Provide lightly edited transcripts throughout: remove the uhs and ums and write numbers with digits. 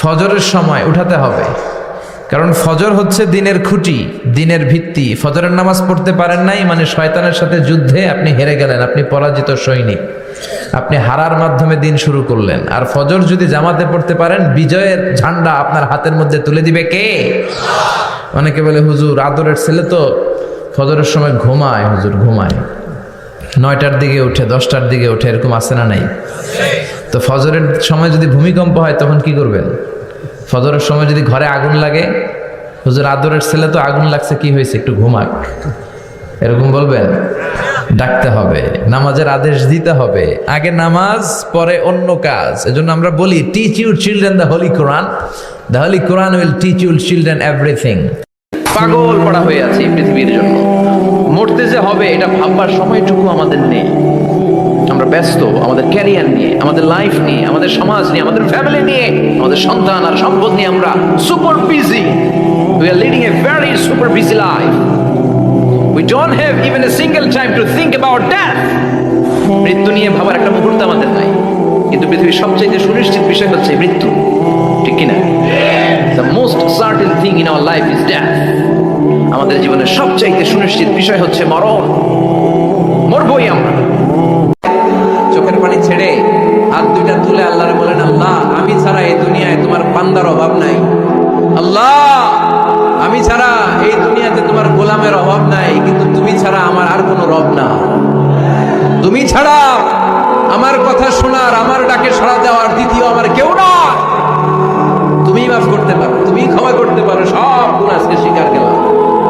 ফজরের সময় উঠাতে হবে, কারণ ফজর হচ্ছে দিনের খুঁটি, দিনের ভিত্তি। ফজরের নামাজ পড়তে পারেন নাই মানে শয়তানের সাথে যুদ্ধে আপনি হেরে গেলেন, আপনি পরাজিত সৈনিক, আপনি হারার মাধ্যমে দিন শুরু করলেন। আর ফজর যদি জামাতে পড়তে পারেন, বিজয়ের ঝান্ডা আপনার হাতের মধ্যে তুলে দিবে কে? অনেকে বলে হুজুর আদরের ছেলে তো ফজরের সময় ঘুমায়, হুজুর ঘুমায়, 9টার দিকে উঠে 10টার দিকে উঠে, এরকম আছে না নাই? তো ফজরের সময় যদি ভূমিকম্প হয় তখন কি করবেন? ফজরের সময় যদি ঘরে আগুন লাগে, হুজুর আদরের ছেলে তো আগুন লাগছে, কি হয়েছে, একটু ঘুমাক, এরকম বলবেন? ডাকতে হবে, নামাজের আদেশ দিতে হবে। আগে নামাজ, পরে অন্য কাজ। এজন্য আমরা বলি teach your children the Holi Quran, the Holi Quran will teach your children everything. পাগল পড়া হয়ে আছে এই পৃথিবীর জন্য, মরতে যে হবে এটা ভাববার সময়টুকু আমাদের নেই। আমরা ব্যস্ত আমাদের ক্যারিয়ার নিয়ে, আমাদের লাইফ নিয়ে, আমাদের সমাজ নিয়ে, আমাদের ফ্যামিলি নিয়ে, আমাদের সন্তান আর সম্পদ নিয়ে আমরা super busy. We are leading a very super busy life. We don't have even a single time to think about death. মৃত্যু নিয়ে ভাবার একটা মুহূর্ত আমাদের নাই। কিন্তু পৃথিবীর সবচেয়ে সুনিশ্চিত বিষয় হচ্ছে মৃত্যু, ঠিক কিনা? The most certain thing in our life is death. আমাদের জীবনের সবচেয়ে সুনিশ্চিত বিষয় হচ্ছে মরণ। মরবই আমরা। চোখের পানি ছেড়ে হাত দুইটা তুলে আল্লাহরে বলেন, আল্লাহ আমি ছাড়া এই দুনিয়ায় তোমার বান্দার অভাব নাই। আল্লাহ আমি ছাড়া এই দুনিয়াতে তোমার গোলামের অভাব নাই, কিন্তু তুমি ছাড়া আমার আর কোনো রব না। তুমি ছাড়া আমার কথা শোনার, আমার ডাকে সাড়া দেওয়ার দ্বিতীয় আমার কেউ না। তুমিই মাফ করতে পারো, তুমিই ক্ষমা করতে পারো। সব গুনাহ আজকে স্বীকার গেলাম,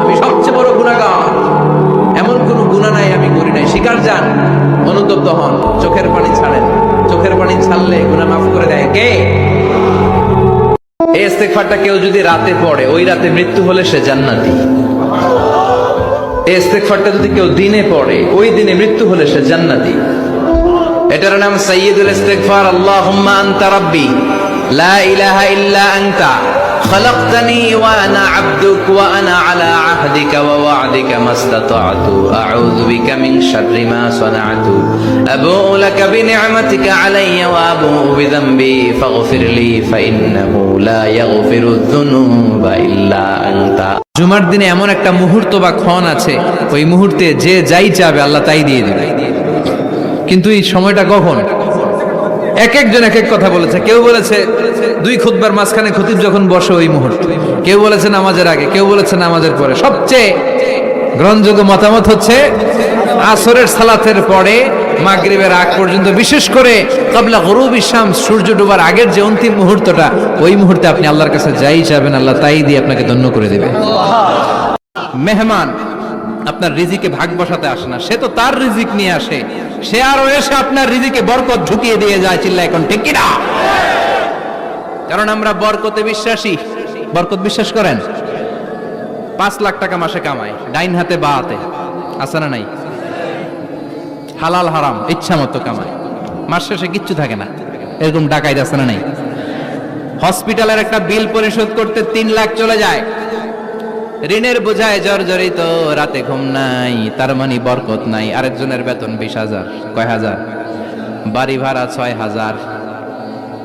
আমি সবচেয়ে বড় গুনাহগার, এমন কোনো গুনাহ নাই আমি করি নাই। স্বীকার যান, অনুতপ্ত হন, চোখের পানি ছাড়েন। চোখের পানি ছাড়লে গুনাহ মাফ করে দেয় কে? এই ইস্তেগফারটা কেউ যদি রাতে পড়ে, ওই রাতে মৃত্যু হলে সে জান্নাতি। এই ইস্তেগফারটা যদি কেউ দিনে পড়ে, ওই দিনে মৃত্যু হলে সে জান্নাতি। এটার নাম সাইয়্যিদুল ইস্তেগফার। আল্লাহুম্মা আনতা রাব্বি লা ইলাহা ইল্লা আনতা খালাকতানি ওয়া আনা আবদুক ওয়া আনা আলা আহদিকা ওয়া ওয়া'দিকা মাসতাতা'তু আউযু বিকা মিন শাররি মা সানা'তু আবুউ লাকা বিনি'মাতিকা আলাইয়া ওয়া আবুউ বিযামবি ফাগফিরলি ফাইন্নাহু লা ইয়াগফিরুয যুনুবা ইল্লা আনতা। জুমার দিনে এমন একটা মুহূর্ত বা ক্ষণ আছে, ওই মুহূর্তে যে যাই চাবে আল্লাহ তাই দিয়ে দিবে। কিন্তু এই সময়টা কখন? এক একজন এক এক কথা বলেছে। কেউ বলেছে 2 খুতবার মাঝখানে খতিব যখন বসে ওই মুহূর্তে, কেউ বলেছে নামাজের আগে, কেউ বলেছে নামাজের পরে। সবচেয়ে গ্রহণযোগ্য মতামত হচ্ছে আসরের সালাতের পরে মাগরিবের আগ পর্যন্ত, বিশেষ করে ক্বাবলা গুরুবিশ শামস, সূর্য ডোবার আগের যে অন্তিম মুহূর্তটা, ওই মুহূর্তে আপনি আল্লাহর কাছে যাই চাবেন আল্লাহ তাই দিয়ে আপনাকে ধন্য করে দেবে। মেহমান আপনার রিজিকে ভাগ বসাতে আসে না, সে তো তার রিজিক নিয়ে আসে, সে আরো এসে আপনার রিজিকে বরকত ঢুকিয়ে দিয়ে যায়। চিল্লা এখন ঠিক কিনা? কারণ আমরা বরকতে বিশ্বাসী। বরকত বিশ্বাস করেন? 5 লাখ টাকা মাসে কামায়, ডাইন হাতে বা হাতে, আছে না নাই? হালাল হারাম ইচ্ছা মতো কামায়, মাস শেষে কিচ্ছু থাকে না, এরকম ডাকাইত আছে না নাই? হসপিটালের একটা বিল পরিশোধ করতে 3 লাখ চলে যায়, ঋণের বোঝায় জর্জরিত, রাতে ঘুম নাই, তার মানে বরকত নাই। আরেকজনের বেতন 20,000, কয় হাজার? বাড়ি ভাড়া 6,000,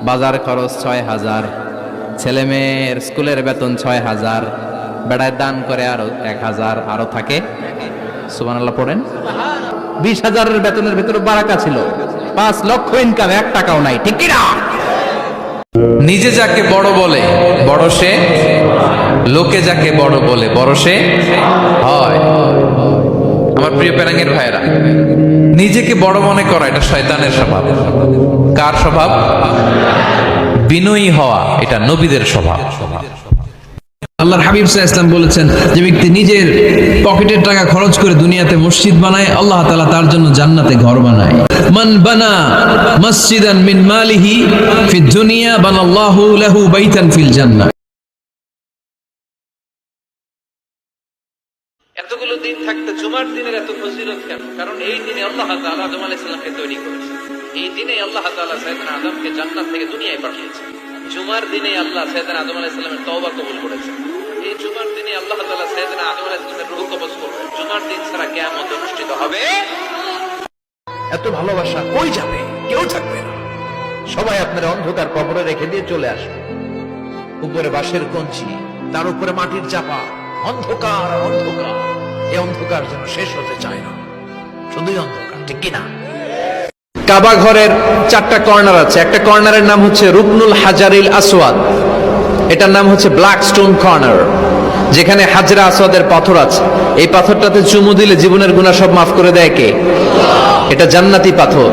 বাজার খরচ 6,000, ছেলে মেয়ের স্কুলের বেতন 6,000, বেড়ায় দান করে আরো 1,000, আরো থাকে। সুবহানাল্লাহ পড়েন। 20,000-এর বেতনের ভেতরে বারাকা ছিল। 5 লক্ষ ইনকাম, 1 টাকাও নাই, ঠিক কিনা? নিজে যাকে বড় বলে বড় সে, লোকে যাকে বড় বলে বড় সে হয়। আমার প্রিয় পেরাঙ্গের ভাইয়েরা, নিজেকে বড় মনে করা এটা শয়তানের স্বভাব। কার স্বভাব? বিনয়ী হওয়া এটা নবীদের স্বভাব। আল্লাহর হাবিব সাল্লাল্লাহু আলাইহি ওয়াসাল্লাম বলেছেন, যে ব্যক্তি নিজের পকেটের টাকা খরচ করে দুনিয়াতে মসজিদ বানায়, আল্লাহ তাআলা তার জন্য জান্নাতে ঘর বানায়। মান বানা মসজিদান মিন মালিহি ফিদ দুনিয়া বানাল্লাহু লাহু বাইতান ফিল জান্নাহ। এতগুলো দিন থাকতে জুমার দিনের এত ফজিলত কেন? কারণ এই দিনে আল্লাহ তাআলা আদম আলাইহিস সালামকে তৈরি করেছেন। এই দিনে আল্লাহ তাআলা সাইয়েদনা আদমকে জান্নাত থেকে দুনিয়ায় পাঠিয়েছেন। জুমার দিনে আল্লাহ সাইয়েদনা আদম আলাইহিস সালামের তওবা কবুল করেছেন। এই জুমার দিনে আল্লাহ তাআলা সাইয়েদনা আদম আলাইহিস সালামের রূহ কবজ করবেন। জুমার দিন ছাড়া কিয়ামত অনুষ্ঠিত হবে। এত ভালোবাসা কই যাবে? কেউ থাকবে না, সবাই আপনার অন্ধকার কবরে রেখে দিয়ে চলে আসবে। উপরে বাঁশের কঞ্চি, তার উপরে মাটির চাপা, অন্ধকার আর অন্ধকার। এই অন্ধকার যেন শেষ হতে চায় না, শুধুই অন্ধকার, ঠিক কিনা? কাবা ঘরের 4টা কর্নার আছে। একটা কর্নারের নাম হচ্ছে রুকনুল হাজারিল আসওয়াদ, এটার নাম হচ্ছে ব্ল্যাক স্টোন কর্নার, যেখানে হাজরা আসওয়াদের পাথর আছে। এই পাথরটাতে চুমু দিলে জীবনের গুনাহ সব মাফ করে দেয় কে? এটা জান্নাতি পাথর।